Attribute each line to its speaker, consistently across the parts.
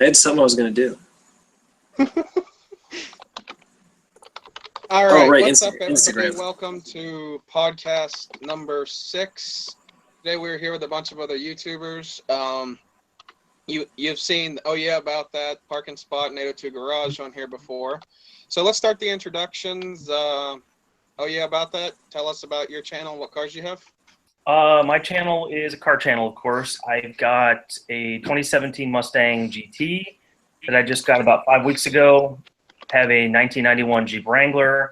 Speaker 1: I had something I was going to do.
Speaker 2: All right,
Speaker 1: right.
Speaker 2: What's up, everybody?
Speaker 1: Instagram.
Speaker 2: Welcome to podcast number 6. Today we're here with a bunch of other YouTubers. You've seen Oh Yeah About That, Parkin'Spot, and 802 Garage on here before. So let's start the introductions. Oh Yeah About That, tell us about your channel and what cars you have.
Speaker 3: My channel is a car channel, of course. I've got a 2017 Mustang GT that I just got about 5 weeks ago. Have a 1991 Jeep Wrangler,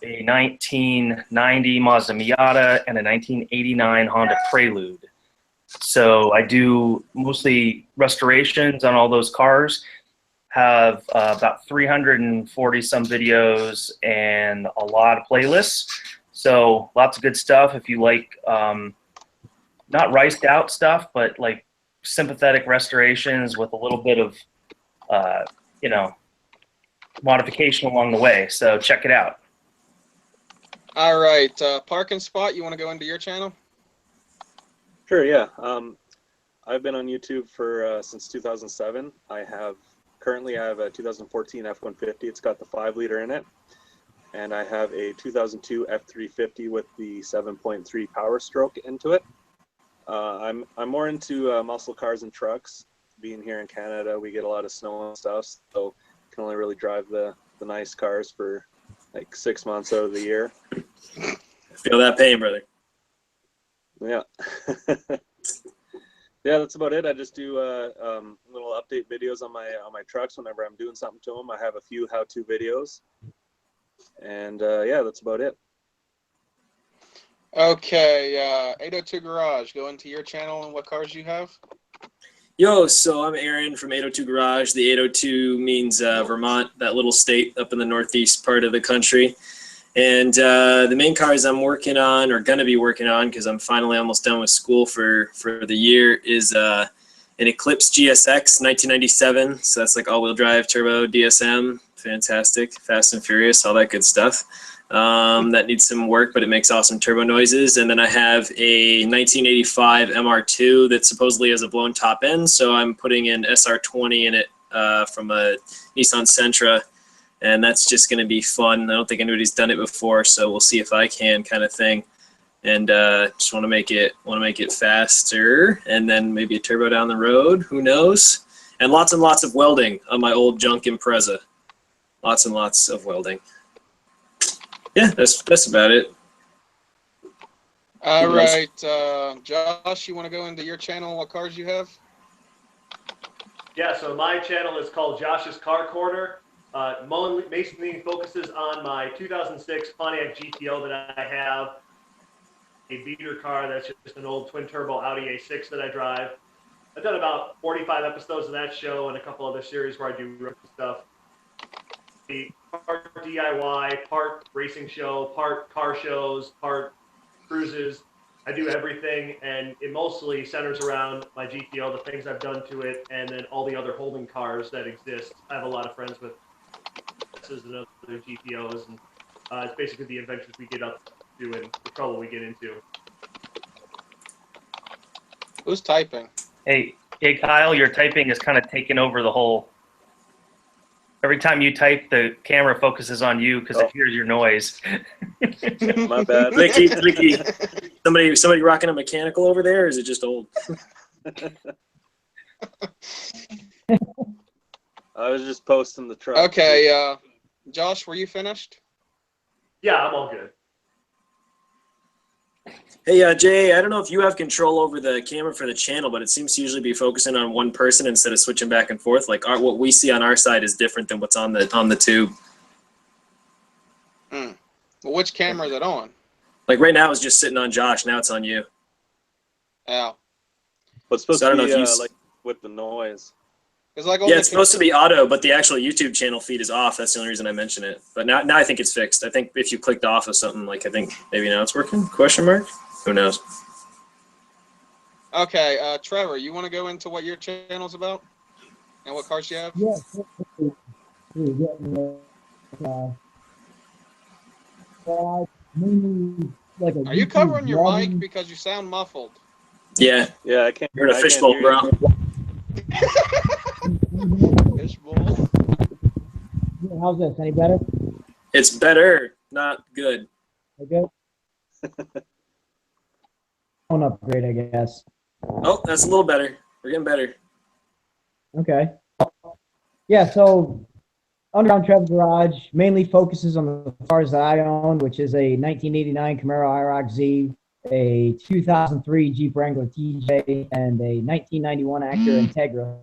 Speaker 3: a 1990 Mazda Miata, and a 1989 Honda Prelude. So I do mostly restorations on all those cars. Have about 340 some videos and a lot of playlists. So lots of good stuff if you like not riced out stuff, but like sympathetic restorations with a little bit of, you know, modification along the way. So check it out.
Speaker 2: All right, Parkin'Spot, you want to go into your channel?
Speaker 4: Sure, yeah. I've been on YouTube for since 2007. Currently I have a 2014 F-150. It's got the 5-liter in it. And I have a 2002 F-350 with the 7.3 Power Stroke into it. I'm more into muscle cars and trucks. Being here in Canada, we get a lot of snow and stuff, so can only really drive the nice cars for like 6 months out of the year.
Speaker 1: Feel that pain, brother.
Speaker 4: Yeah. Yeah, that's about it. I just do little update videos on my trucks whenever I'm doing something to them. I have a few how-to videos. And yeah, that's about it.
Speaker 2: Okay, 802 Garage, go into your channel and what cars you have.
Speaker 1: Yo, so I'm Aaron from 802 Garage. The 802 means Vermont, that little state up in the northeast part of the country. And the main cars I'm working on, or going to be working on, because I'm finally almost done with school for the year, is an Eclipse GSX 1997. So that's like all-wheel drive, turbo, DSM. Fantastic. Fast and Furious, all that good stuff. That needs some work, but it makes awesome turbo noises. And then I have a 1985 MR2 that supposedly has a blown top end, so I'm putting an SR20 in it from a Nissan Sentra, and that's just going to be fun. I don't think anybody's done it before, so we'll see if I can, kind of thing. And just want to make it faster, and then maybe a turbo down the road. Who knows? And lots of welding on my old junk Impreza. Lots and lots of welding. Yeah, that's about it.
Speaker 2: All right, Josh, you want to go into your channel and what cars you have?
Speaker 5: Yeah, so my channel is called Josh's Car Corner. Mainly focuses on my 2006 Pontiac GTO that I have, a beater car that's just an old twin-turbo Audi A6 that I drive. I've done about 45 episodes of that show and a couple other series where I do road stuff. Part DIY, part racing show, part car shows, part cruises. I do everything, and it mostly centers around my GTO, the things I've done to it, and then all the other holding cars that exist. I have a lot of friends with and other GTOs, and it's basically the adventures we get up to and the trouble we get into.
Speaker 2: Who's typing?
Speaker 3: Hey, Kyle, your typing is kind of taking over the whole. Every time you type, the camera focuses on you because it hears your noise.
Speaker 4: My bad.
Speaker 1: Clicky. Somebody rocking a mechanical over there, or is it just old?
Speaker 4: I was just posting the truck.
Speaker 2: Okay, Josh, were you finished?
Speaker 5: Yeah, I'm all good.
Speaker 1: Hey, Jay, I don't know if you have control over the camera for the channel, but it seems to usually be focusing on one person instead of switching back and forth. Like what we see on our side is different than what's on the tube.
Speaker 2: Well, which camera is it on?
Speaker 1: Like right now, it's just sitting on Josh. Now it's on you.
Speaker 2: Yeah.
Speaker 4: But it's supposed
Speaker 1: So I
Speaker 4: to
Speaker 1: don't
Speaker 4: be
Speaker 1: know if you
Speaker 4: like with the noise.
Speaker 2: It's like
Speaker 1: Yeah, it's supposed to be auto, but the actual YouTube channel feed is off. That's the only reason I mention it. But now I think it's fixed. I think if you clicked off of something, like I think maybe now it's working? Question mark? Who knows?
Speaker 2: Okay, Trevor, you want to go into what your channel's about and what cars you have?
Speaker 6: Yeah.
Speaker 2: Are you covering your mic because you sound muffled?
Speaker 1: Yeah.
Speaker 4: Yeah, I can't.
Speaker 1: You're in a
Speaker 4: I
Speaker 1: fishbowl,
Speaker 4: can't hear
Speaker 1: bro.
Speaker 4: you.
Speaker 2: Fishbowl.
Speaker 6: How's this? Any better?
Speaker 1: It's better, not good.
Speaker 6: Okay. Phone upgrade, I guess.
Speaker 1: Oh, that's a little better. We're getting better.
Speaker 6: Okay. Yeah, so Underground Trev Garage mainly focuses on the cars that I own, which is a 1989 Camaro IROC Z, a 2003 Jeep Wrangler TJ, and a 1991 Acura Integra.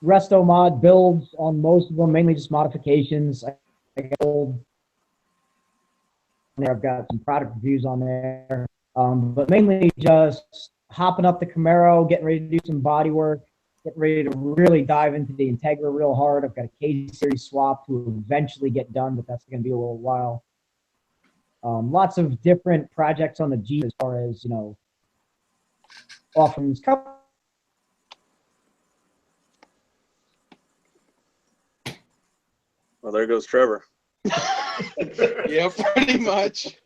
Speaker 6: Resto mod builds on most of them, mainly just modifications. I got old. I've got some product reviews on there, but mainly just hopping up the Camaro, getting ready to do some body work, getting ready to really dive into the Integra real hard. I've got a K-Series swap to eventually get done, but that's going to be a little while. Lots of different projects on the Jeep as far as, you know, offerings.
Speaker 4: Well, there goes Trevor.
Speaker 2: Yeah, pretty much.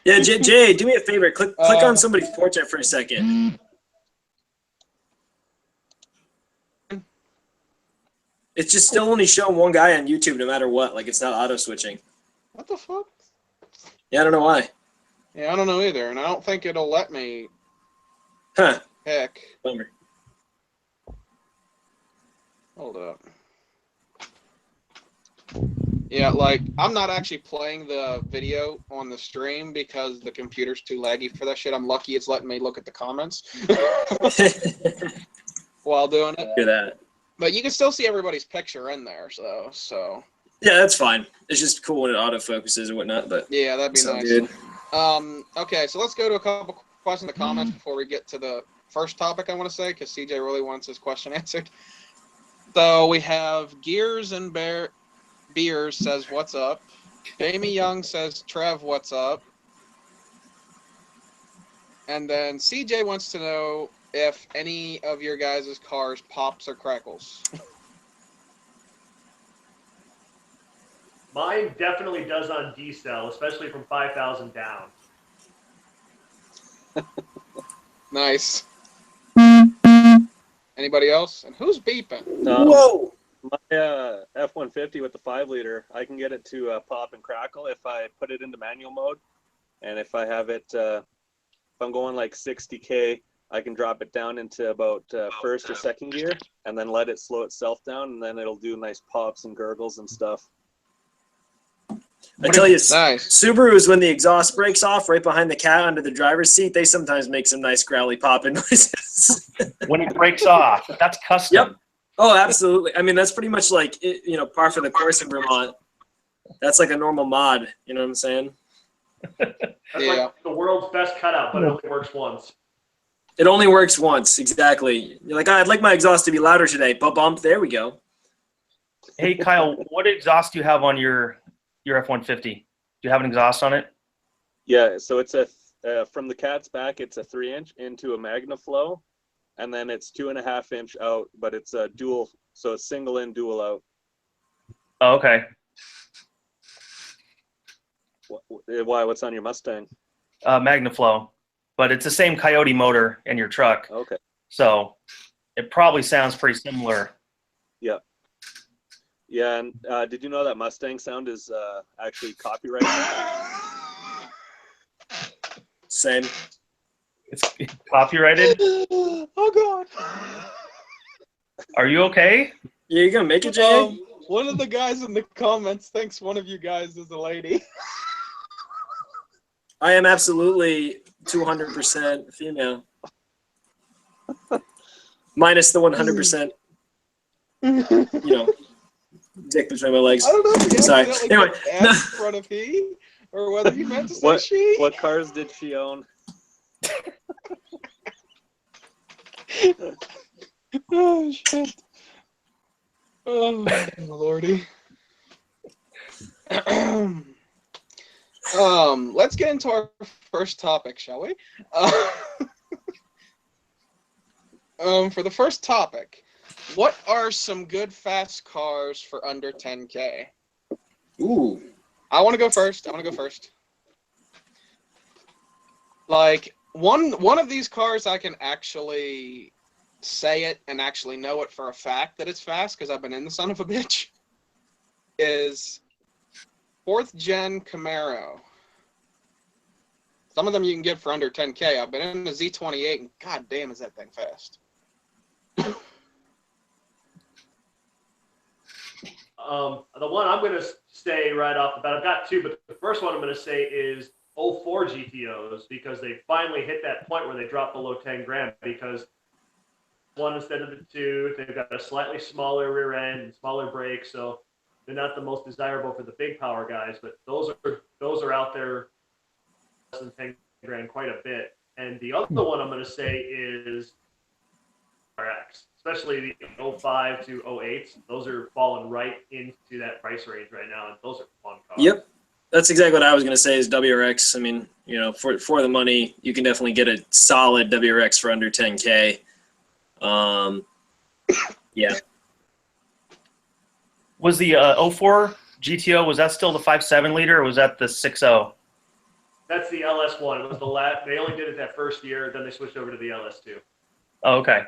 Speaker 1: Yeah, Jay, do me a favor. Click on somebody's portrait for a second. It's just still only showing one guy on YouTube no matter what. Like, it's not auto-switching.
Speaker 2: What the fuck?
Speaker 1: Yeah, I don't know why.
Speaker 2: Yeah, I don't know either, and I don't think it'll let me.
Speaker 1: Huh.
Speaker 2: Heck.
Speaker 1: Bummer.
Speaker 2: Hold up. Yeah, like, I'm not actually playing the video on the stream because the computer's too laggy for that shit. I'm lucky it's letting me look at the comments while doing it.
Speaker 1: Hear that.
Speaker 2: But you can still see everybody's picture in there, so.
Speaker 1: Yeah, that's fine. It's just cool when it autofocuses or whatnot, but
Speaker 2: Yeah, that'd be
Speaker 1: so
Speaker 2: nice.
Speaker 1: good.
Speaker 2: Okay, so let's go to a couple questions in the comments before we get to the first topic I want to say, because CJ really wants his question answered. So we have Gears and Beers says, what's up? Jamie Young says, Trev, what's up? And then CJ wants to know if any of your guys' cars pops or crackles.
Speaker 5: Mine definitely does on decel, especially from 5,000 down.
Speaker 2: Nice. Anybody else? And who's beeping?
Speaker 1: Whoa!
Speaker 4: My F-150 with the 5-liter, I can get it to pop and crackle if I put it into manual mode. And if I have it, if I'm going like 60K, I can drop it down into about first or second gear and then let it slow itself down, and then it'll do nice pops and gurgles and stuff.
Speaker 1: I tell you,
Speaker 2: Nice.
Speaker 1: Subarus, when the exhaust breaks off right behind the cat under the driver's seat, they sometimes make some nice growly popping noises.
Speaker 3: When it breaks off, that's custom.
Speaker 1: Yep. Oh, absolutely. I mean, that's pretty much like, par for the course in Vermont. That's like a normal mod. You know what I'm saying?
Speaker 5: That's like the world's best cutout, but it only works once.
Speaker 1: It only works once, exactly. You're like, I'd like my exhaust to be louder today. Bump, there we go.
Speaker 3: Hey, Kyle, what exhaust do you have on your F-150? Do you have an exhaust on it?
Speaker 4: Yeah, so it's from the cat's back, it's a 3-inch into a MagnaFlow, and then it's 2.5-inch out, but it's a dual, so it's single in, dual out.
Speaker 3: Oh, okay.
Speaker 4: Why? What's on your Mustang?
Speaker 3: MagnaFlow, but it's the same Coyote motor in your truck.
Speaker 4: Okay.
Speaker 3: So it probably sounds pretty similar.
Speaker 4: Yeah. Yeah, and did you know that Mustang sound is actually copyrighted?
Speaker 1: Same.
Speaker 3: It's copyrighted.
Speaker 2: Oh, God.
Speaker 3: Are you okay?
Speaker 1: Yeah, you gonna make it, Jay?
Speaker 2: One of the guys in the comments thinks one of you guys is a lady.
Speaker 1: I am absolutely 200% female. Minus the 100%, dick between my legs.
Speaker 2: I don't know if he
Speaker 1: Sorry.
Speaker 2: accidentally
Speaker 1: Anyway,
Speaker 2: put S in front of he, or whether he meant to say she.
Speaker 4: What cars did she own?
Speaker 2: Oh, shit. Oh, lordy. Let's get into our first topic, shall we? For the first topic, what are some good fast cars for under 10K?
Speaker 1: Ooh.
Speaker 2: I want to go first. Like, one of these cars I can actually say it and actually know it for a fact that it's fast because I've been in the son of a bitch, is 4th gen Camaro. Some of them you can get for under 10K. I've been in the Z28 and god damn is that thing fast.
Speaker 5: The one I'm going to say right off the bat, I've got two, but the first one I'm going to say is 04 GTOs, because they finally hit that point where they drop below 10 grand, because one instead of the two, they've got a slightly smaller rear end and smaller brakes, so they're not the most desirable for the big power guys, but those are out there less than 10 grand quite a bit. And the other one I'm going to say is RX, especially the 05 to 08s. Those are falling right into that price range right now, and those are fun cars.
Speaker 1: Yep. That's exactly what I was going to say is WRX. I mean, you know, for the money, you can definitely get a solid WRX for under 10K. Yeah.
Speaker 3: Was the 04 GTO, was that still the 5.7 liter, or was that the 6.0?
Speaker 5: That's the LS1. It was the last. They only did it that first year, then they switched over to the LS2.
Speaker 3: Oh, okay.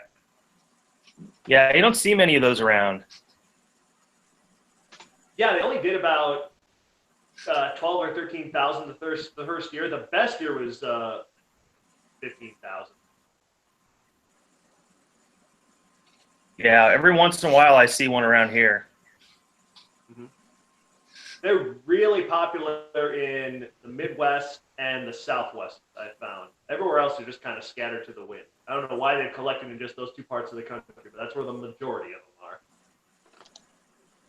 Speaker 3: Yeah, you don't see many of those around.
Speaker 5: Yeah, they only did about 12 or 13,000 the first year. The best year was 15,000.
Speaker 3: Yeah, every once in a while I see one around here.
Speaker 5: They're really popular in the Midwest and the Southwest, I found. Everywhere else, they're just kind of scattered to the wind. I don't know why they're collected in just those two parts of the country, but that's where the majority of them are.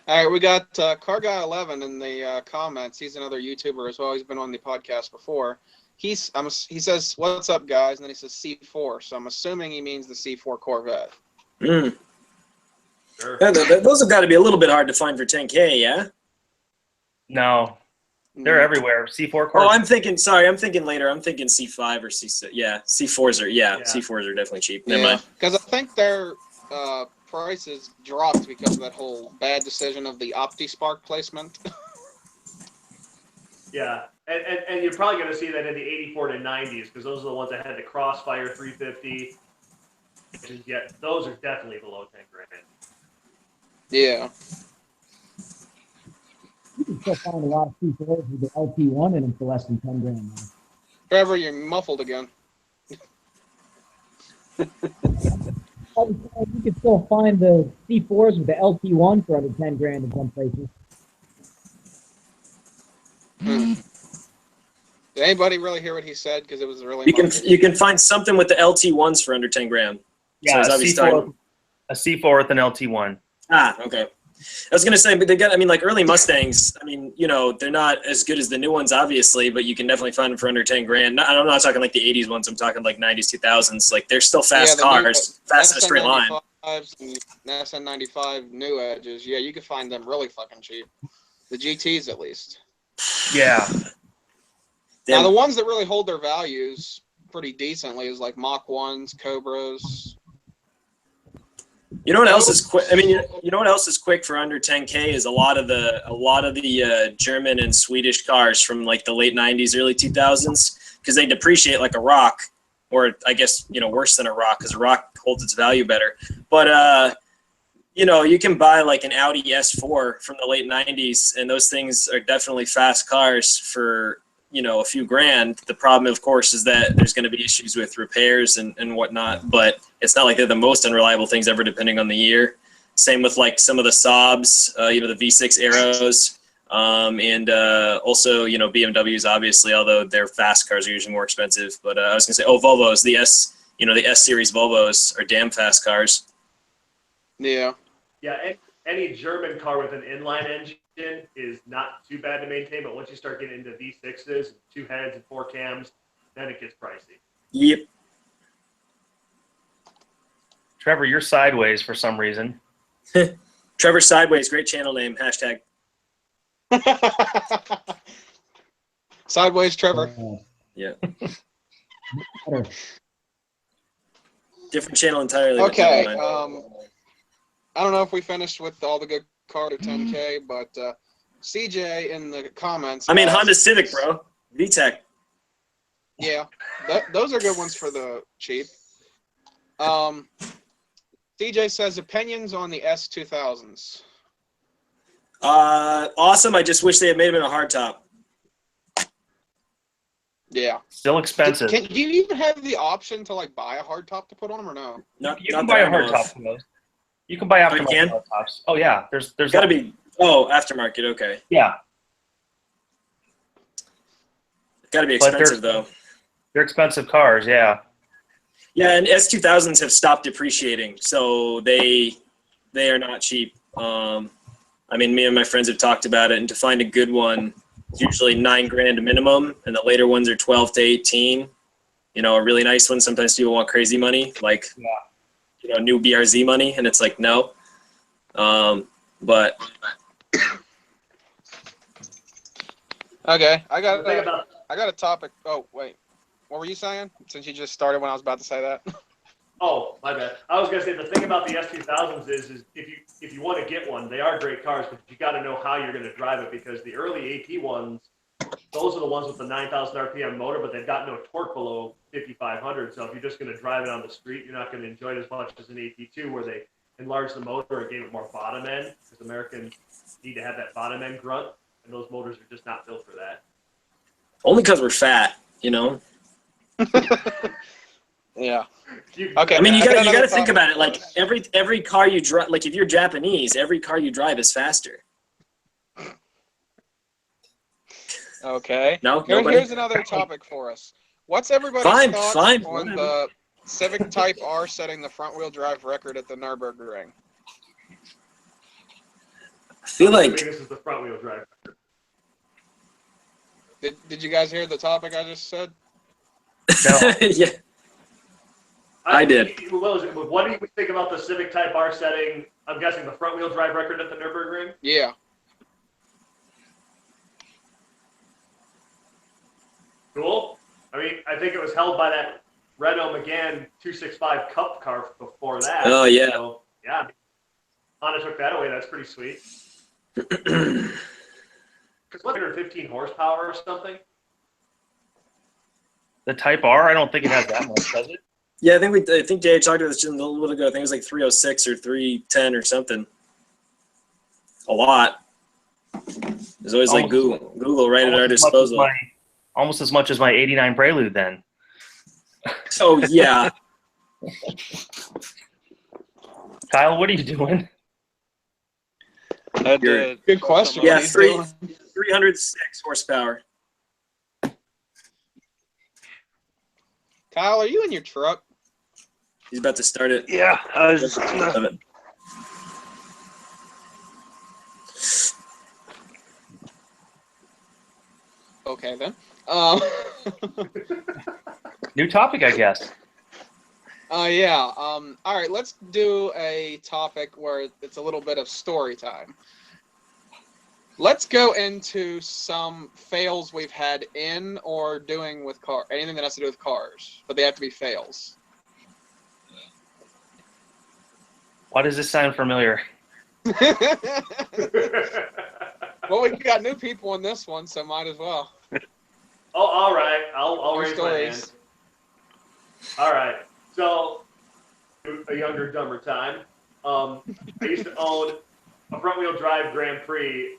Speaker 2: All right, we got Car Guy 11 in the comments. He's another YouTuber as well. He's been on the podcast before. He says, "What's up, guys?" And then he says C4. So I'm assuming he means the C4 Corvette.
Speaker 1: Mm.
Speaker 5: Sure.
Speaker 1: Yeah, those have got to be a little bit hard to find for 10K, yeah?
Speaker 3: No, they're everywhere. C4 cars.
Speaker 1: Oh, I'm thinking later. I'm thinking C5 or C6. Yeah, C4s are definitely cheap. Never mind.
Speaker 2: Because I think their prices dropped because of that whole bad decision of the OptiSpark placement.
Speaker 5: Yeah, and you're probably going to see that in the 84 to 90s, because those are the ones that had the Crossfire 350. Yeah, those are definitely below 10 grand.
Speaker 2: Yeah.
Speaker 6: You can still find a lot of C4s with the LT1 in them for less than 10 grand. Man.
Speaker 2: Trevor, you're muffled again.
Speaker 6: You can still find the C4s with the LT1 for under 10 grand in some places.
Speaker 2: Did anybody really hear what he said? Because it was really
Speaker 1: You can find something with the LT1s for under 10 grand.
Speaker 3: Yeah,
Speaker 1: So
Speaker 3: a C4 with an LT1.
Speaker 1: Ah, okay. I was going to say, but they got, I mean, like early Mustangs, I mean, you know, they're not as good as the new ones, obviously, but you can definitely find them for under 10 grand. I'm not talking like the 80s ones. I'm talking like 90s, 2000s. Like, they're still fast cars, fast in a straight line.
Speaker 2: SN95 new edges. Yeah, you can find them really fucking cheap. The GTs, at least.
Speaker 3: Yeah.
Speaker 2: Now, the ones that really hold their values pretty decently is like Mach 1s, Cobras.
Speaker 1: You know what else is quick? I mean, you know what else is quick for under 10K is a lot of the German and Swedish cars from like the late 90s, early 2000s, because they depreciate like a rock, or I guess, you know, worse than a rock, because a rock holds its value better. But you know, you can buy like an Audi S4 from the late 90s, and those things are definitely fast cars for, you know, a few grand. The problem, of course, is that there's going to be issues with repairs and whatnot, but it's not like they're the most unreliable things ever, depending on the year. Same with like some of the Saabs, you know, the V6 Aeros, and also, you know, BMWs, obviously, although their fast cars are usually more expensive. But I was going to say, Volvos, the S-Series Volvos are damn fast cars.
Speaker 2: Yeah.
Speaker 5: Yeah, any German car with an inline engine is not too bad to maintain, but once you start getting into V6s, 2 heads and 4 cams, then it gets pricey.
Speaker 1: Yep.
Speaker 3: Trevor, you're sideways for some reason.
Speaker 1: Trevor Sideways, great channel name, hashtag.
Speaker 2: Sideways Trevor.
Speaker 1: Yeah. Different channel entirely.
Speaker 2: Okay. I don't know if we finished with all the good car to 10K, but CJ in the comments.
Speaker 1: I mean, Honda Civic, bro. VTEC.
Speaker 2: Yeah, those are good ones for the cheap. DJ says opinions on the S2000s.
Speaker 1: Awesome. I just wish they had made them in a hardtop.
Speaker 2: Yeah.
Speaker 3: Still expensive.
Speaker 2: Do you even have the option to like buy a hardtop to put on them or no?
Speaker 3: You can buy a hardtop from those. You can buy aftermarket hardtops. Oh yeah, there's
Speaker 1: got to be. Oh, aftermarket. Okay.
Speaker 3: Yeah.
Speaker 1: Got to be expensive though.
Speaker 3: They're expensive cars. Yeah.
Speaker 1: Yeah, and S2000s have stopped depreciating, so they are not cheap. I mean, me and my friends have talked about it, and to find a good one, it's usually $9,000 minimum, and the later ones are 12 to 18. You know, a really nice one. Sometimes people want crazy money, like new BRZ money, and it's like no. But
Speaker 2: okay, I got a topic. Oh wait, what were you saying? Since you just started when I was about to say that.
Speaker 5: Oh, my bad. I was gonna say the thing about the S2000s is if you want to get one, they are great cars, but you got to know how you're gonna drive it because the early AP ones, those are the ones with the 9,000 RPM motor, but they've got no torque below 5,500. So if you're just gonna drive it on the street, you're not gonna enjoy it as much as an AP2 where they enlarged the motor and gave it more bottom end because Americans need to have that bottom end grunt, and those motors are just not built for that.
Speaker 1: only because we're fat, you know.
Speaker 2: Yeah. Okay.
Speaker 1: I mean, you gotta think about it. Like every car you drive, like if you're Japanese, every car you drive is faster.
Speaker 2: Okay.
Speaker 1: No.
Speaker 2: Here's another topic for us. What's everybody's thoughts on the Civic Type R setting the front-wheel drive record at the Nürburgring?
Speaker 1: I feel like
Speaker 5: this is the front-wheel drive.
Speaker 2: Did you guys hear the topic I just said?
Speaker 3: No.
Speaker 1: Yeah. I did.
Speaker 5: What do you think about the Civic Type R setting? I'm guessing the front-wheel drive record at the Nürburgring?
Speaker 2: Yeah.
Speaker 5: Cool. I mean, I think it was held by that Renault Megane 265 Cup car before that.
Speaker 1: Oh, yeah.
Speaker 5: So, yeah. Honda took that away. That's pretty sweet. Because 115 horsepower or something?
Speaker 3: The Type R, I don't think it has that much, does it?
Speaker 1: Yeah, I think Jay talked about this just a little bit ago. I think it was like 306 or 310 or something. A lot. There's always like Google right at our disposal.
Speaker 3: Almost as much as my '89 Prelude, then.
Speaker 1: Oh yeah.
Speaker 3: Kyle, what are you doing?
Speaker 2: Good question.
Speaker 1: Yeah, 306 horsepower.
Speaker 2: Kyle, are you in your truck?
Speaker 1: He's about to start it.
Speaker 7: Yeah, I was
Speaker 1: Love it.
Speaker 2: Okay then.
Speaker 3: New topic, I guess.
Speaker 2: Yeah. All right, let's do a topic where it's a little bit of story time. Let's go into some fails we've had in or doing with car, anything that has to do with cars, but they have to be fails.
Speaker 3: Why does this sound familiar?
Speaker 2: Well, we got new people in this one, so might as well.
Speaker 5: Oh, all right. I'll raise my hand. All right. So, a younger, dumber time. I used to own a front-wheel drive Grand Prix.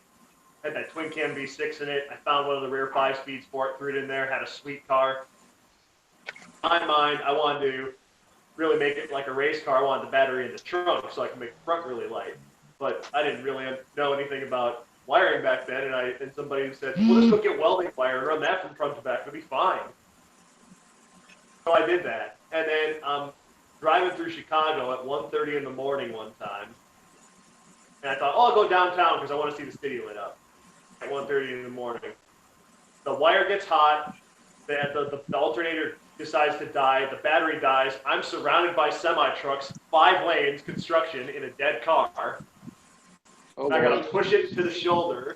Speaker 5: Had that twin cam V6 in it. I found one of the rear 5-speeds for it, threw it in there, had a sweet car. In my mind, I wanted to really make it like a race car. I wanted the battery in the trunk so I could make the front really light. But I didn't really know anything about wiring back then, and somebody said, well, let's go get welding wire and run that from front to back. It'll be fine. So I did that. And then driving through Chicago at 1:30 in the morning one time. And I thought, I'll go downtown because I want to see the city lit up at 1:30 in the morning. The wire gets hot. The alternator decides to die. The battery dies. I'm surrounded by semi-trucks, 5 lanes, construction, in a dead car.
Speaker 2: Oh,
Speaker 5: I got to push it to the shoulder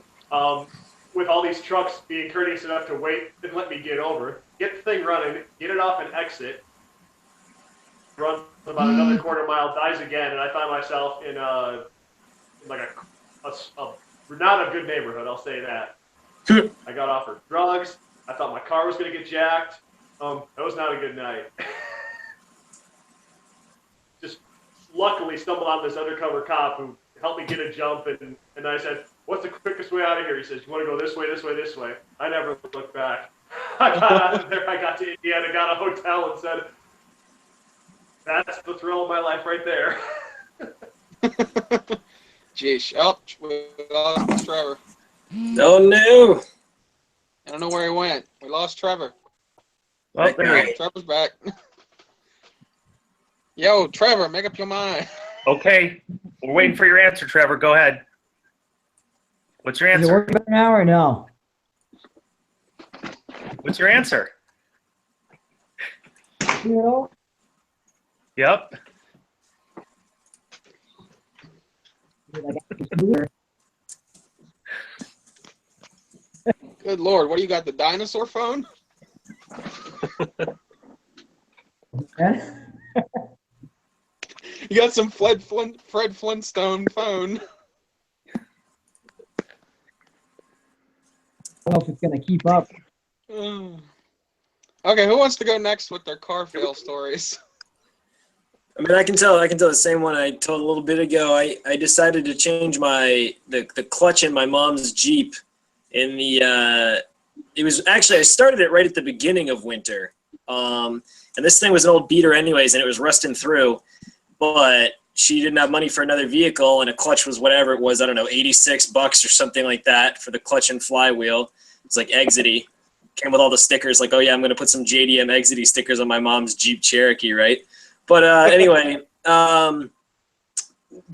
Speaker 5: with all these trucks being courteous enough to wait and let me get over. Get the thing running, get it off and exit. Runs about another quarter mile, dies again, and I find myself in not a good neighborhood, I'll say that. I got offered drugs. I thought my car was going to get jacked. That was not a good night. Just luckily stumbled on this undercover cop who helped me get a jump, and I said, "What's the quickest way out of here?" He says, "You want to go this way, this way, this way." I never looked back. I got out of there. I got to Indiana, got a hotel, and said, "That's the thrill of my life right there."
Speaker 2: Jeez. Oh, we lost Trevor.
Speaker 1: Oh no!
Speaker 2: I don't know where he went. We lost Trevor.
Speaker 3: Oh, there he is.
Speaker 2: Trevor's back. Yo, Trevor, make up your mind.
Speaker 3: Okay, we're waiting for your answer, Trevor. Go ahead. What's your
Speaker 6: Is it
Speaker 3: answer?
Speaker 6: working better now or no?
Speaker 3: What's your answer?
Speaker 6: You know?
Speaker 3: Yep.
Speaker 2: Good Lord, what do you got, the dinosaur phone?
Speaker 6: Yeah.
Speaker 2: You got some Fred Flintstone phone.
Speaker 6: I don't know if it's gonna keep up.
Speaker 2: Okay, who wants to go next with their car fail stories?
Speaker 1: I mean, I can tell the same one I told a little bit ago. I decided to change the clutch in my mom's Jeep in the it was actually, I started it right at the beginning of winter. And this thing was an old beater anyways, and it was rusting through, but she didn't have money for another vehicle, and a clutch was whatever it was, I don't know, $86 or something like that for the clutch and flywheel. It's like Exity. Came with all the stickers, like, oh yeah, I'm going to put some JDM Exity stickers on my mom's Jeep Cherokee, right? But anyway, the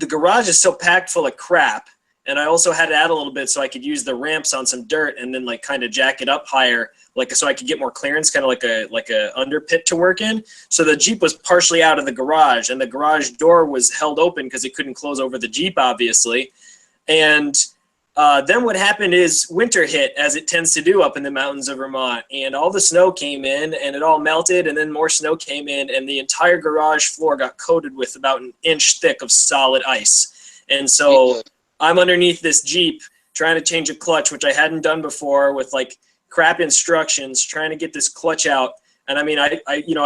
Speaker 1: garage is so packed full of crap, and I also had to add a little bit so I could use the ramps on some dirt and then like kind of jack it up higher, like so I could get more clearance, kind of like a under pit to work in. So the Jeep was partially out of the garage, and the garage door was held open because it couldn't close over the Jeep, obviously. And then what happened is winter hit, as it tends to do up in the mountains of Vermont, and all the snow came in, and it all melted, and then more snow came in, and the entire garage floor got coated with about an inch thick of solid ice. And so I'm underneath this Jeep trying to change a clutch, which I hadn't done before, with like crap instructions, trying to get this clutch out. And I mean, I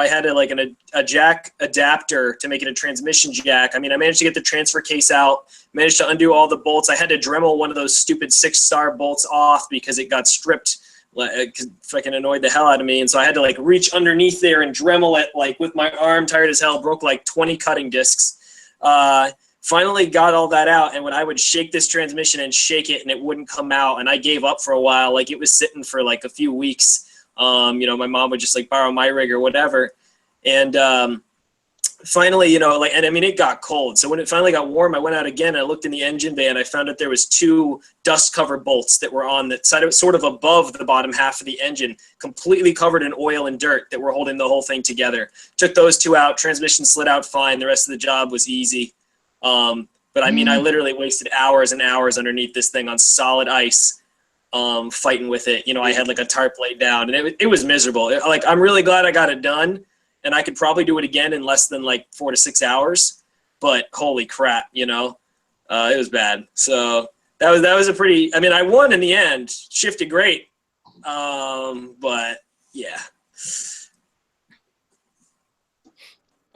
Speaker 1: had a jack adapter to make it a transmission jack. I mean, I managed to get the transfer case out, managed to undo all the bolts. I had to Dremel one of those stupid 6-star bolts off because it got stripped. It fucking annoyed the hell out of me. And so I had to like reach underneath there and Dremel it like with my arm, tired as hell, broke like 20 cutting discs. Finally got all that out, and when I would shake this transmission and shake it and it wouldn't come out, and I gave up for a while. Like it was sitting for like a few weeks. My mom would just like borrow my rig or whatever. And finally, and I mean, it got cold. So when it finally got warm, I went out again and I looked in the engine bay, and I found that there was 2 dust cover bolts that were on that side, sort of above the bottom half of the engine, completely covered in oil and dirt that were holding the whole thing together. Took those 2 out, transmission slid out fine. The rest of the job was easy. But I mean, I literally wasted hours and hours underneath this thing on solid ice, fighting with it. I had like a tarp laid down, and it was miserable. I'm really glad I got it done, and I could probably do it again in less than like 4 to 6 hours, but holy crap, it was bad. So that was a pretty, I mean, I won in the end, shifted great. But yeah.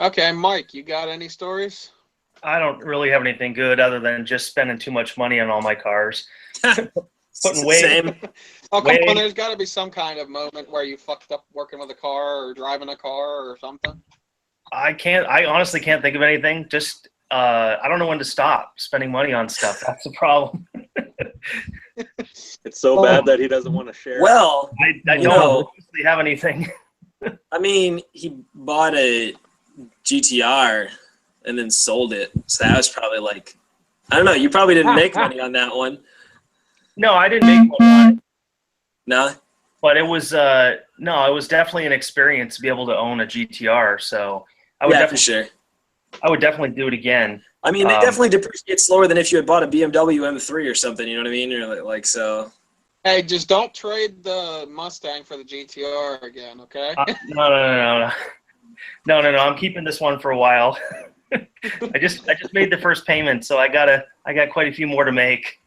Speaker 2: Okay, Mike, you got any stories?
Speaker 3: I don't really have anything good other than just spending too much money on all my cars. Putting way.
Speaker 1: Same.
Speaker 2: Oh, come on, there's got to be some kind of moment where you fucked up working with a car or driving a car or something.
Speaker 3: I honestly can't think of anything. Just, I don't know when to stop spending money on stuff. That's the problem.
Speaker 4: It's so bad that he doesn't want to share.
Speaker 1: Well,
Speaker 3: I don't really have anything.
Speaker 1: I mean, he bought a GTR and then sold it. So that was probably like, I don't know. You probably didn't make money on that one.
Speaker 3: No, I didn't make money on it.
Speaker 1: No?
Speaker 3: But it was it was definitely an experience to be able to own a GTR. So I would
Speaker 1: for sure.
Speaker 3: I would definitely do it again.
Speaker 1: I mean, they definitely depreciate slower than if you had bought a BMW M3 or something. You know what I mean? You're like so.
Speaker 2: Hey, just don't trade the Mustang for the GTR again, okay?
Speaker 3: No. I'm keeping this one for a while. I just made the first payment, so I got quite a few more to make.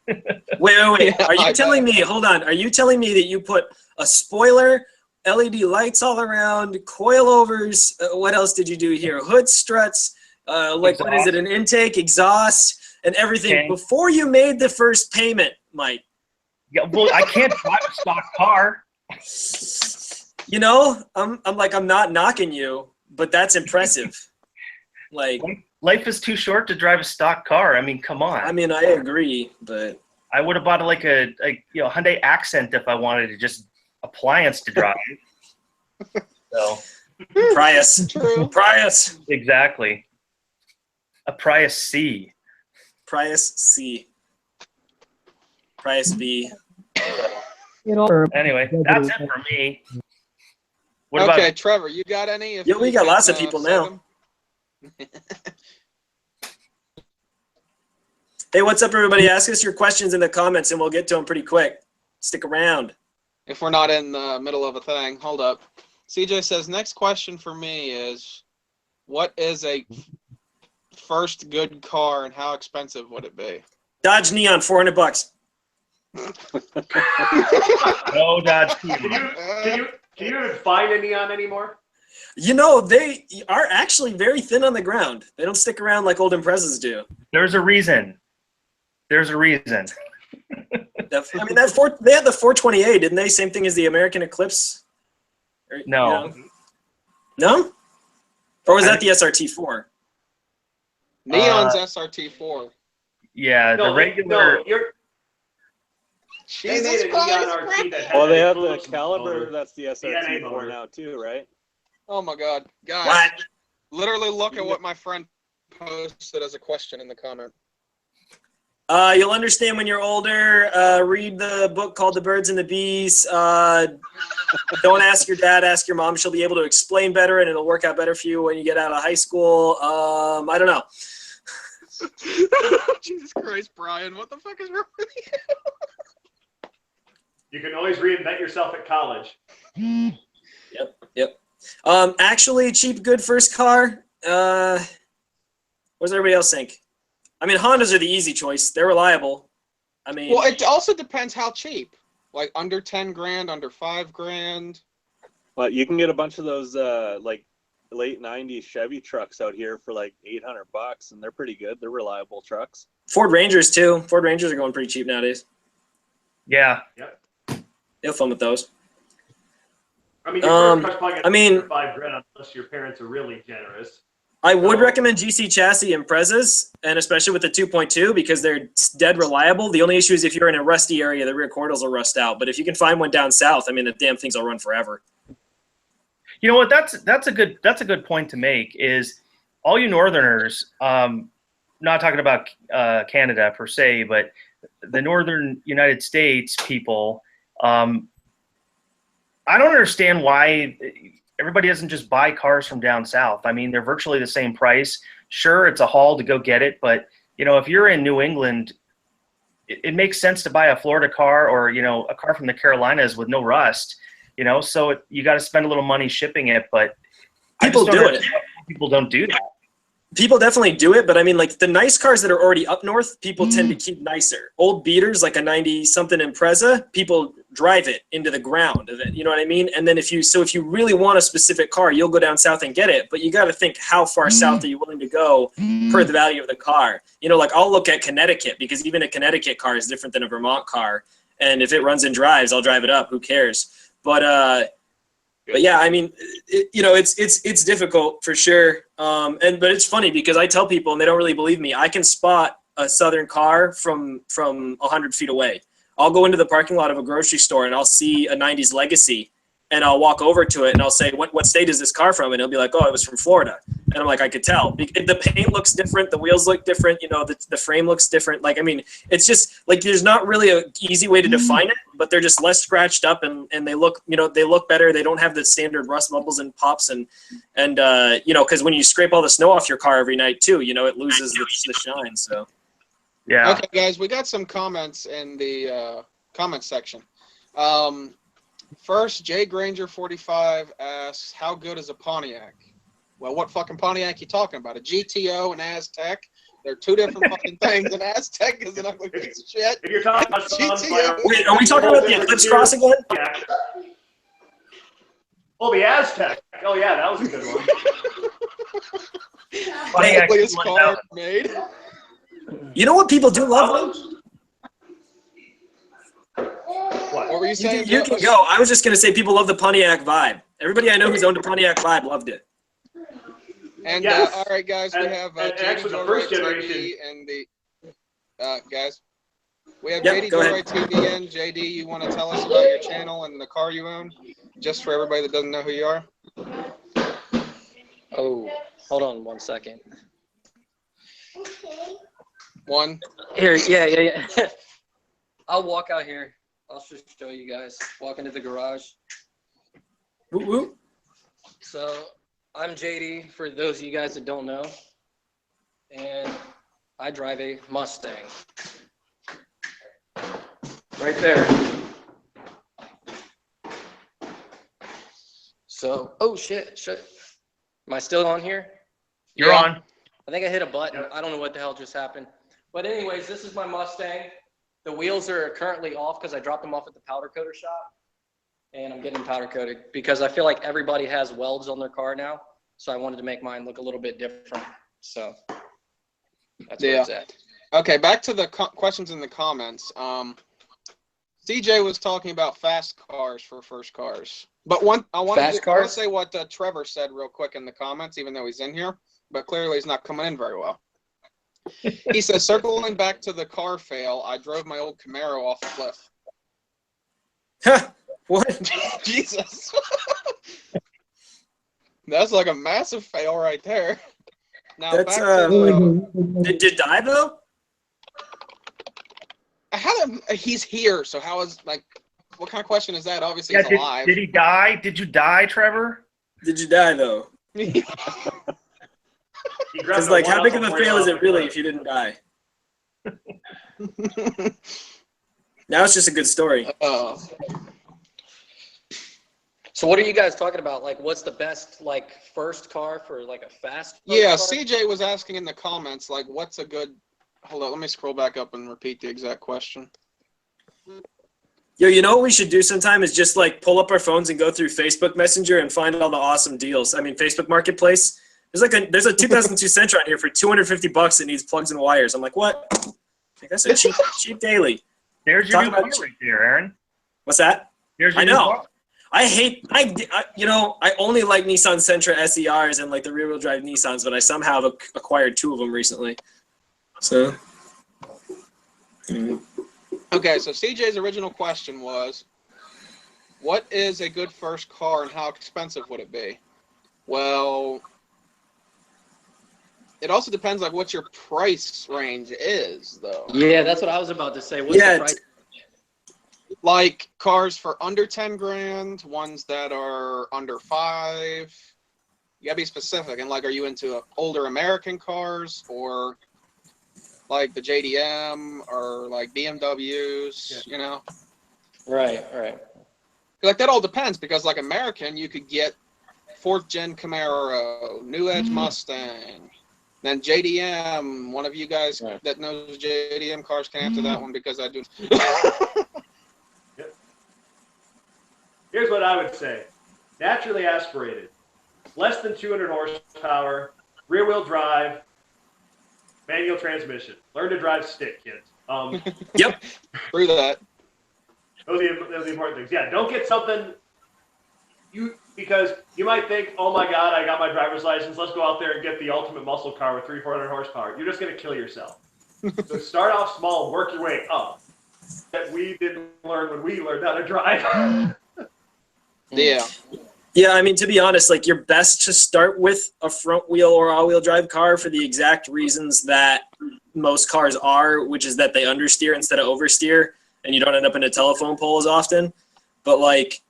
Speaker 1: Wait.
Speaker 2: Yeah,
Speaker 1: Are you telling me? Hold on. Are you telling me that you put a spoiler, LED lights all around, coilovers? What else did you do here? Hood struts, Like, what is it? An intake, exhaust, and everything
Speaker 3: Okay.
Speaker 1: before you made the first payment, Mike.
Speaker 3: Yeah, well, I can't drive a stock car.
Speaker 1: You know, I'm not knocking you, but that's impressive. Like,
Speaker 3: Life is too short to drive a stock car. I mean, come on.
Speaker 1: I mean, I agree, but
Speaker 3: I would have bought like a Hyundai Accent if I wanted to just appliance to drive. So
Speaker 1: Prius.
Speaker 2: True.
Speaker 1: Prius.
Speaker 3: exactly. A Prius C.
Speaker 1: Prius C. Prius B.
Speaker 3: Anyway, that's it for me. What
Speaker 2: Okay,
Speaker 3: about
Speaker 2: Trevor, you got any? If
Speaker 1: Yeah, we got
Speaker 2: can,
Speaker 1: lots of people
Speaker 2: say
Speaker 1: now.
Speaker 2: them?
Speaker 1: Hey, what's up, everybody? Ask us your questions in the comments, and we'll get to them pretty quick. Stick around.
Speaker 2: If we're not in the middle of a thing, hold up. CJ says, next question for me is, what is a first good car and how expensive would it be?
Speaker 1: Dodge Neon, $400.
Speaker 3: no Dodge?
Speaker 5: Can you even find a Neon anymore?
Speaker 1: You know, they are actually very thin on the ground. They don't stick around like old Imprezas do.
Speaker 3: There's a reason. There's a reason.
Speaker 1: I mean, they had the 428, didn't they? Same thing as the American Eclipse? Or,
Speaker 3: No.
Speaker 1: you know? No? Or was that the SRT4?
Speaker 2: Neon's SRT4.
Speaker 3: Yeah,
Speaker 5: No,
Speaker 3: the regular.
Speaker 5: No, they
Speaker 2: Jesus
Speaker 5: made a Neon
Speaker 2: Christ.
Speaker 5: RT that had
Speaker 4: Well, they have the
Speaker 5: equivalent
Speaker 4: Caliber.
Speaker 5: motor.
Speaker 4: That's the
Speaker 5: NA
Speaker 4: SRT4
Speaker 5: motor.
Speaker 4: now too, right?
Speaker 2: Oh my God. Guys,
Speaker 1: What?
Speaker 2: literally look at what my friend posted as a question in the comment.
Speaker 1: You'll understand when you're older. Read the book called The Birds and the Bees. Don't ask your dad, ask your mom. She'll be able to explain better, and it'll work out better for you when you get out of high school. I don't know.
Speaker 2: Jesus Christ, Brian, what the fuck is wrong with you?
Speaker 5: You can always reinvent yourself at college.
Speaker 1: Yep. Actually, cheap, good first car. What does everybody else think? I mean, Hondas are the easy choice. They're reliable. I mean,
Speaker 2: Well, it also depends how cheap. Like under 10 grand, under 5 grand.
Speaker 4: But you can get a bunch of those like late '90s Chevy trucks out here for like $800, and they're pretty good. They're reliable trucks.
Speaker 1: Ford Rangers too. Ford Rangers are going pretty cheap nowadays.
Speaker 3: Yeah.
Speaker 5: Yep.
Speaker 1: You have fun with those.
Speaker 5: I mean, your first car's probably
Speaker 1: I mean-
Speaker 5: for $5 grand unless your parents are really generous.
Speaker 1: I would
Speaker 5: So-
Speaker 1: recommend GC chassis Imprezas, and especially with the 2.2 because they're dead reliable. The only issue is if you're in a rusty area, the rear quarters will rust out. But if you can find one down south, I mean, the damn things will run forever.
Speaker 3: You know what? That's a good point to make. Is all you Northerners, not talking about Canada per se, but the Northern United States people, I don't understand why everybody doesn't just buy cars from down south. I mean, they're virtually the same price. Sure, it's a haul to go get it, but if you're in New England, it makes sense to buy a Florida car or a car from the Carolinas with no rust. So you got to spend a little money shipping it, but
Speaker 1: People do it.
Speaker 3: People don't do that.
Speaker 1: People definitely do it, but I mean, like the nice cars that are already up north, people tend to keep nicer. Old beaters, like a 90-something Impreza, people drive it into the ground. You know what I mean? And then if you really want a specific car, you'll go down south and get it. But you got to think how far south are you willing to go per the value of the car? Like I'll look at Connecticut because even a Connecticut car is different than a Vermont car. And if it runs and drives, I'll drive it up. Who cares? But yeah, I mean, it's difficult for sure. But it's funny because I tell people and they don't really believe me. I can spot a Southern car from 100 feet away. I'll go into the parking lot of a grocery store and I'll see a 90s Legacy and I'll walk over to it and I'll say, what state is this car from? And he'll be like, oh, it was from Florida. And I'm like, I could tell. The paint looks different. The wheels look different. The frame looks different. Like, I mean, it's just like there's not really an easy way to define it, but they're just less scratched up and they look, they look better. They don't have the standard rust bubbles and pops and because when you scrape all the snow off your car every night too, it loses the shine. So.
Speaker 3: Yeah.
Speaker 2: Okay, guys, we got some comments in the comment section. First, Jay Granger 45 asks, how good is a Pontiac? Well, what fucking Pontiac you talking about? A GTO and Aztec? They're two different fucking things. An Aztec is an ugly piece of shit.
Speaker 5: If you're talking about
Speaker 2: GTO.
Speaker 5: Sunfire,
Speaker 1: Wait, are we talking about the Eclipse Cross again?
Speaker 5: yeah. Oh, the Aztec. Oh yeah, that was a good one.
Speaker 3: Pontiac
Speaker 2: Ugliest car
Speaker 3: 1000.
Speaker 2: made.
Speaker 1: You know what people do love?
Speaker 2: What were you saying?
Speaker 1: You can go. I was just gonna say people love the Pontiac vibe. Everybody I know who's owned a Pontiac vibe loved it.
Speaker 2: And
Speaker 5: Yes.
Speaker 2: all right, guys, we have
Speaker 5: and
Speaker 2: JD
Speaker 5: actually the first
Speaker 2: JoyrideTV
Speaker 5: generation.
Speaker 2: and the guys. We have
Speaker 1: Yep,
Speaker 2: JD
Speaker 1: go ahead.
Speaker 2: JoyrideTV and JD. You want to tell us about your channel and the car you own, just for everybody that doesn't know who you are?
Speaker 7: Oh, hold on 1 second.
Speaker 2: One.
Speaker 7: Here, yeah. I'll walk out here. I'll just show you guys. Walk into the garage.
Speaker 1: Woo woo.
Speaker 7: So I'm JD, for those of you guys that don't know, and I drive a Mustang. Right there. So, oh shit. Am I still on here?
Speaker 3: You're
Speaker 2: Yeah.
Speaker 3: on.
Speaker 7: I think I hit a button.
Speaker 5: Yep.
Speaker 7: I don't know what the hell just happened. But anyways, this is my Mustang. The wheels are currently off because I dropped them off at the powder coater shop. And I'm getting powder coated because I feel like everybody has welds on their car now. So I wanted to make mine look a little bit different. So that's where it's at.
Speaker 2: Okay, back to the questions in the comments. CJ was talking about fast cars for first cars. But I want to say what Trevor said real quick in the comments, even though he's in here. But clearly he's not coming in very well. He says, circling back to the car fail, I drove my old Camaro off a cliff.
Speaker 1: What?
Speaker 2: Jesus. That's like a massive fail right there. Now
Speaker 1: That's,
Speaker 2: back to
Speaker 1: Did you die though?
Speaker 2: he's here, so how is, like, what kind of question is that? Obviously
Speaker 3: Yeah,
Speaker 2: he's alive.
Speaker 3: did he die? Did you die, Trevor?
Speaker 1: Did you die though? Because like, how big of a fail is it really if you didn't die? Now it's just a good story.
Speaker 7: So what are you guys talking about? Like, what's the best, like, first car for, like, a fast
Speaker 2: Yeah,
Speaker 7: car?
Speaker 2: CJ was asking in the comments, like, what's a good... Hold on, let me scroll back up and repeat the exact question.
Speaker 1: Yo, you know what we should do sometime is just like pull up our phones and go through Facebook Messenger and find all the awesome deals. I mean, Facebook Marketplace. There's a 2002 Sentra on here for $250 that needs plugs and wires. I'm like, what? Like, that's a cheap daily.
Speaker 3: There's your
Speaker 1: Talk
Speaker 3: new car
Speaker 1: about-
Speaker 3: right there, Aaron.
Speaker 1: What's that?
Speaker 3: There's your
Speaker 1: I
Speaker 3: new
Speaker 1: know.
Speaker 3: car.
Speaker 1: I only like Nissan Sentra SERs and like the rear wheel drive Nissans, but I somehow have acquired 2 of them recently. So.
Speaker 2: Okay, so CJ's original question was, what is a good first car and how expensive would it be? Well, it also depends like what your price range is, though.
Speaker 7: Yeah, that's what I was about to say. What's the price?
Speaker 2: Like cars for under 10 grand, ones that are under 5. You gotta be specific. And like, are you into older American cars or like the JDM or like BMWs, you know?
Speaker 7: Right.
Speaker 2: Like that all depends because like American, you could get 4th gen Camaro, New Edge Mustang, then JDM. One of you guys that knows JDM cars can answer that one because I do.
Speaker 5: Here's what I would say. Naturally aspirated. Less than 200 horsepower, rear wheel drive, manual transmission. Learn to drive stick, kids.
Speaker 1: Yep.
Speaker 2: Through that.
Speaker 5: Those are the important things. Yeah, don't get something because you might think, oh my God, I got my driver's license. Let's go out there and get the ultimate muscle car with 300-400 horsepower. You're just going to kill yourself. So start off small and work your way up. That we didn't learn when we learned how to drive.
Speaker 2: Yeah.
Speaker 1: Yeah, I mean, to be honest, like you're best to start with a front wheel or all-wheel drive car for the exact reasons that most cars are, which is that they understeer instead of oversteer, and you don't end up in a telephone pole as often. But like,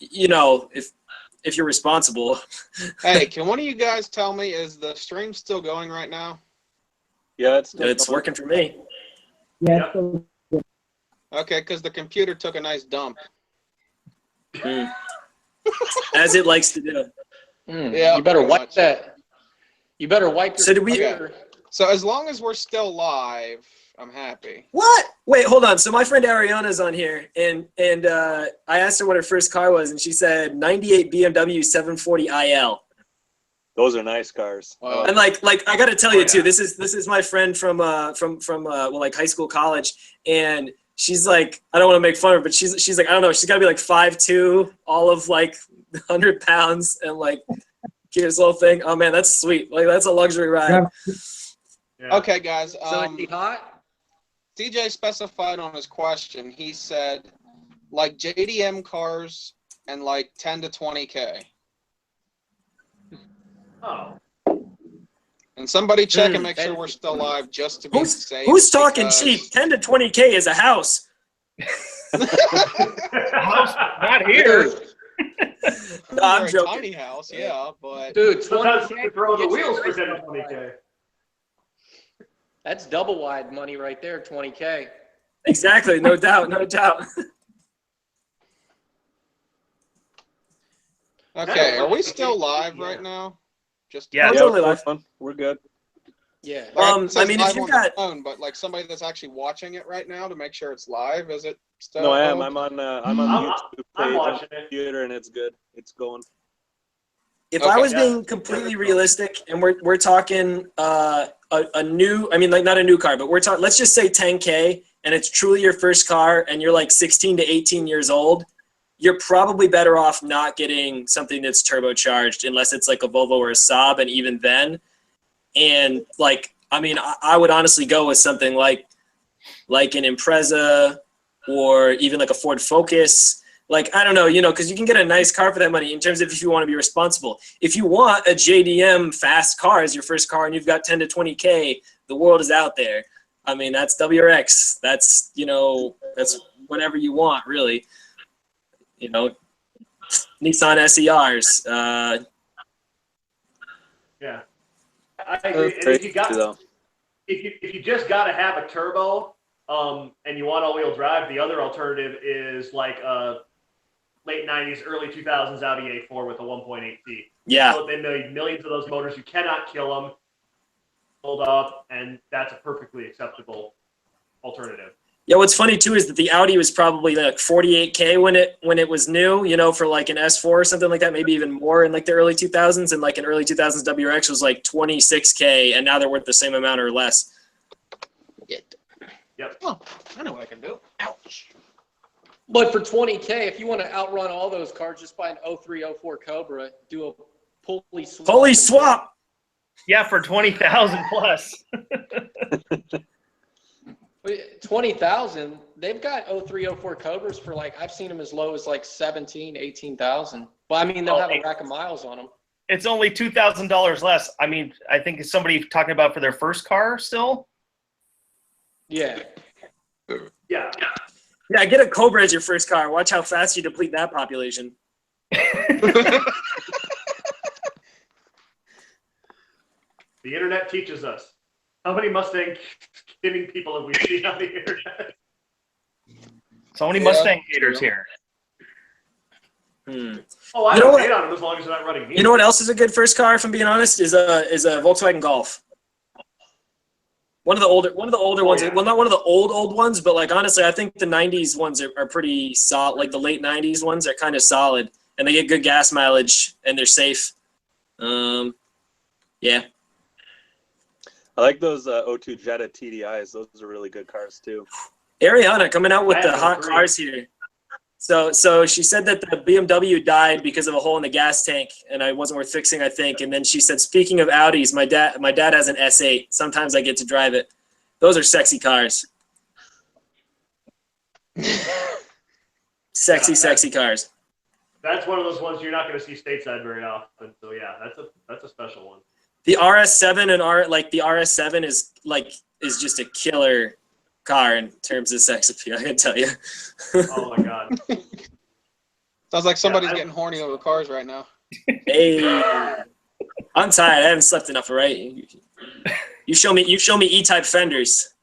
Speaker 1: you know, if you're responsible.
Speaker 2: Hey, can one of you guys tell me, is the stream still going right now?
Speaker 4: Yeah,
Speaker 1: It's working for me.
Speaker 6: Yeah.
Speaker 2: Okay, because the computer took a nice dump.
Speaker 1: As it likes to do.
Speaker 2: Yeah,
Speaker 7: You better
Speaker 2: pretty
Speaker 7: wipe
Speaker 2: much.
Speaker 7: that. You better wipe your
Speaker 1: So did we-
Speaker 7: computer.
Speaker 2: So as long as we're still live, I'm happy.
Speaker 1: What? Wait, hold on. So my friend Ariana's on here, and I asked her what her first car was, and she said 98 BMW 740 IL.
Speaker 4: Those are nice cars.
Speaker 1: And like I got to tell you too, this is my friend from well, like high school, college, and she's like, I don't want to make fun of her, but she's like, I don't know, she's got to be like 5'2", all of like 100 pounds, and like this little thing. Oh man, that's sweet. Like that's a luxury ride.
Speaker 5: Yeah.
Speaker 2: Okay, guys.
Speaker 7: So is he hot?
Speaker 2: CJ specified on his question. He said, like JDM cars and like 10 to 20K.
Speaker 5: Oh.
Speaker 2: And somebody check and make sure we're still live just to be safe.
Speaker 1: Who's talking
Speaker 2: because-
Speaker 1: cheap? 10 to 20K is a house.
Speaker 3: House, not here.
Speaker 1: No, I'm
Speaker 2: Or a
Speaker 1: joking.
Speaker 2: tiny house, yeah, but
Speaker 7: Dude,
Speaker 5: Sometimes
Speaker 7: 20K
Speaker 5: you throw the
Speaker 7: gets you
Speaker 5: wheels for
Speaker 7: nice
Speaker 5: 10 to
Speaker 7: double wide.
Speaker 5: 20K.
Speaker 7: That's double wide money right there, 20K.
Speaker 1: Exactly, no doubt, no doubt.
Speaker 2: okay, are we still live right now? Just
Speaker 3: Yeah.
Speaker 1: We're totally
Speaker 4: we're
Speaker 1: live.
Speaker 4: fun. We're good.
Speaker 7: Yeah.
Speaker 2: It says
Speaker 1: I mean, if
Speaker 2: live
Speaker 1: you've
Speaker 2: on
Speaker 1: got-
Speaker 2: the phone, but like somebody that's actually watching it right now to make sure it's live, is it still?
Speaker 4: No, I am. I'm on the YouTube
Speaker 5: I'm
Speaker 4: page,
Speaker 5: watching it.
Speaker 4: computer, and it's good. It's going.
Speaker 1: If
Speaker 2: Okay,
Speaker 1: I was
Speaker 5: yeah.
Speaker 1: being completely realistic, and we're talking a new, I mean, like not a new car, but we're talking, let's just say 10K, and it's truly your first car, and you're like 16 to 18 years old, you're probably better off not getting something that's turbocharged unless it's like a Volvo or a Saab, and even then. And like, I mean, I would honestly go with something like an Impreza or even like a Ford Focus. Like, I don't know, because you can get a nice car for that money in terms of if you want to be responsible. If you want a JDM fast car as your first car and you've got 10 to 20K, the world is out there. I mean, that's WRX. That's, that's whatever you want, really. Nissan SERs.
Speaker 5: Yeah. I agree. And if you
Speaker 4: though.
Speaker 5: if you just got to have a turbo, and you want all-wheel drive, the other alternative is like a late 90s, early 2000s Audi A4 with a 1.8T.
Speaker 1: Yeah.
Speaker 5: So they made millions of those motors. You cannot kill them. Hold up, and that's a perfectly acceptable alternative.
Speaker 1: Yeah, what's funny too is that the Audi was probably like 48K when it was new, for like an S4 or something like that, maybe even more in like the early 2000s, and like an early 2000s WRX was like 26K, and now they're worth the same amount or less.
Speaker 5: Yep.
Speaker 2: Oh, I know what I can do. Ouch.
Speaker 7: But for 20K, if you want to outrun all those cars, just buy an 03, 04 Cobra, do a pulley swap.
Speaker 1: Holy swap!
Speaker 3: Yeah, for 20,000 plus.
Speaker 7: 20,000, they've got 03, 04 Cobras for like, I've seen them as low as like 17, 18,000. But I mean, they'll have a rack of miles on them.
Speaker 3: It's only $2,000 less. I mean, I think it's somebody talking about for their first car still.
Speaker 7: Yeah.
Speaker 5: Yeah.
Speaker 1: Yeah, get a Cobra as your first car. Watch how fast you deplete that population.
Speaker 5: The internet teaches us. How many Mustang kidding people have we seen on the internet?
Speaker 3: So many
Speaker 2: Yeah,
Speaker 3: Mustang haters
Speaker 2: true.
Speaker 3: here.
Speaker 5: Oh, I
Speaker 1: You know
Speaker 5: don't
Speaker 1: what?
Speaker 5: hate on them as long as they're not running me.
Speaker 1: You know what else is a good first car, if I'm being honest, is a Volkswagen Golf. One of the older ones.
Speaker 5: Yeah.
Speaker 1: Well, not one of the old ones, but like honestly, I think the '90s ones are pretty solid. Like the late '90s ones are kind of solid, and they get good gas mileage, and they're safe. Yeah.
Speaker 4: I like those 02 Jetta TDIs. Those are really good cars too.
Speaker 1: Ariana coming out with
Speaker 5: I
Speaker 1: the
Speaker 5: have
Speaker 1: hot
Speaker 5: three.
Speaker 1: cars here. So she said that the BMW died because of a hole in the gas tank, and it wasn't worth fixing, I think. And then she said, speaking of Audis, my dad has an S8. Sometimes I get to drive it. Those are sexy cars. Sexy cars.
Speaker 5: That's one of those ones you're not going to see stateside very often. So yeah, that's a special one.
Speaker 1: The RS7 the RS7 is just a killer car in terms of sex appeal, I can tell you.
Speaker 5: Oh my god.
Speaker 2: Sounds like somebody's
Speaker 5: I-
Speaker 2: getting horny over cars right now.
Speaker 1: Hey, I'm tired. I haven't slept enough, all right? You show me E-type fenders.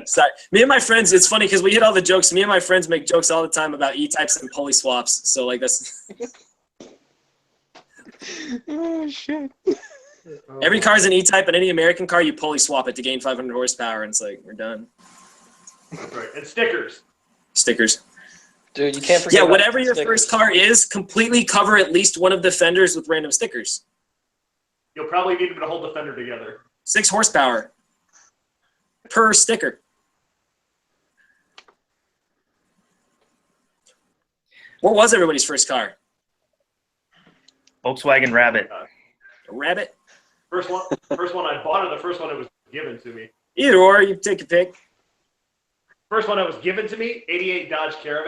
Speaker 1: Sorry. Me and my friends, it's funny because we hit all the jokes. Me and my friends make jokes all the time about E-types and pulley swaps. So like that's
Speaker 2: Oh shit.
Speaker 1: Every car's an E-Type, and any American car, you pulley swap it to gain 500 horsepower, and it's like, we're done.
Speaker 5: Right. And stickers.
Speaker 1: Stickers.
Speaker 7: Dude, you can't forget.
Speaker 1: Yeah,
Speaker 7: about
Speaker 1: whatever your
Speaker 7: stickers.
Speaker 1: first car is, completely cover at least one of the fenders with random stickers.
Speaker 5: You'll probably need them to hold the fender together.
Speaker 1: 6 horsepower per sticker. What was everybody's first car?
Speaker 3: Volkswagen Rabbit.
Speaker 1: A Rabbit?
Speaker 5: First one I bought, or the first one that was given to me?
Speaker 1: Either or, you take a pick.
Speaker 5: First one that was given to me, '88 Dodge Caravan.